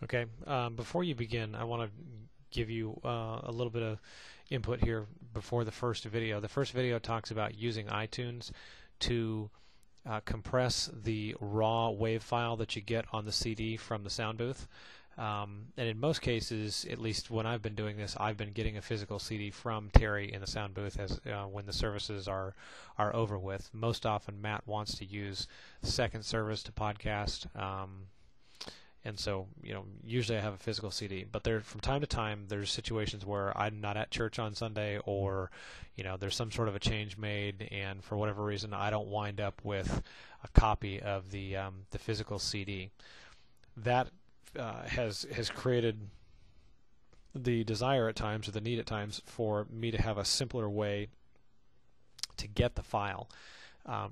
Okay, before you begin, I want to give you a little bit of input here before the first video. The first video talks about using iTunes to compress the raw WAV file that you get on the CD from the sound booth. And in most cases, at least when I've been doing this, I've been getting a physical CD from Terry in the sound booth as when the services are over with. Most often, Matt wants to use second service to podcast. And so, usually I have a physical CD. But there, from time to time, there's situations where I'm not at church on Sunday, or there's some sort of a change made, and for whatever reason, I don't wind up with a copy of the physical CD. That has created the desire at times, or the need at times, for me to have a simpler way to get the file.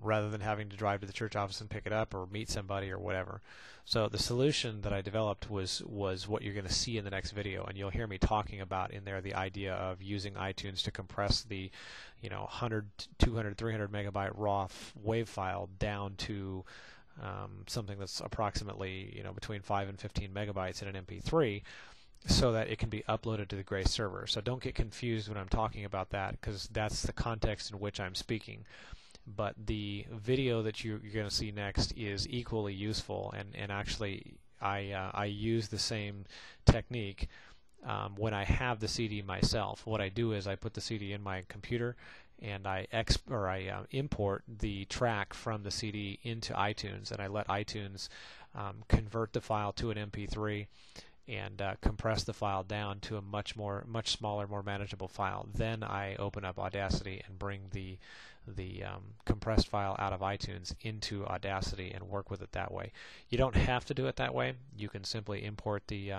Rather than having to drive to the church office and pick it up or meet somebody or whatever. So the solution that I developed was what you're going to see in the next video, and you'll hear me talking about in there the idea of using iTunes to compress the 100, 200, 300 megabyte raw WAV file down to something that's approximately between 5 and 15 megabytes in an MP3, so that it can be uploaded to the Grace server. So don't get confused when I'm talking about that, because that's the context in which I'm speaking. But the video that you're going to see next is equally useful, and actually I use the same technique when I have the CD myself. What I do is I put the CD in my computer, and I import the track from the CD into iTunes, and I let iTunes convert the file to an MP3 and compress the file down to a much smaller, more manageable file. Then I open up Audacity and bring the compressed file out of iTunes into Audacity and work with it that way. You don't have to do it that way. You can simply import the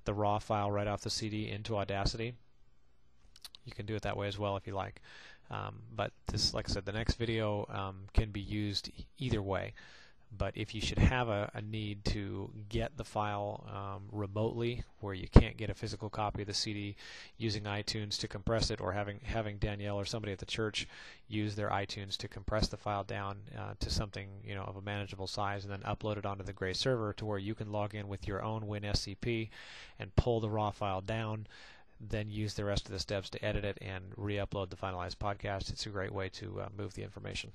raw file right off the CD into Audacity. You can do it that way as well if you like. But this, like I said, the next video can be used either way. But if you should have a need to get the file remotely, where you can't get a physical copy of the CD, using iTunes to compress it, or having Danielle or somebody at the church use their iTunes to compress the file down to something of a manageable size, and then upload it onto the Grace server to where you can log in with your own WinSCP and pull the raw file down, then use the rest of the steps to edit it and re-upload the finalized podcast. It's a great way to move the information.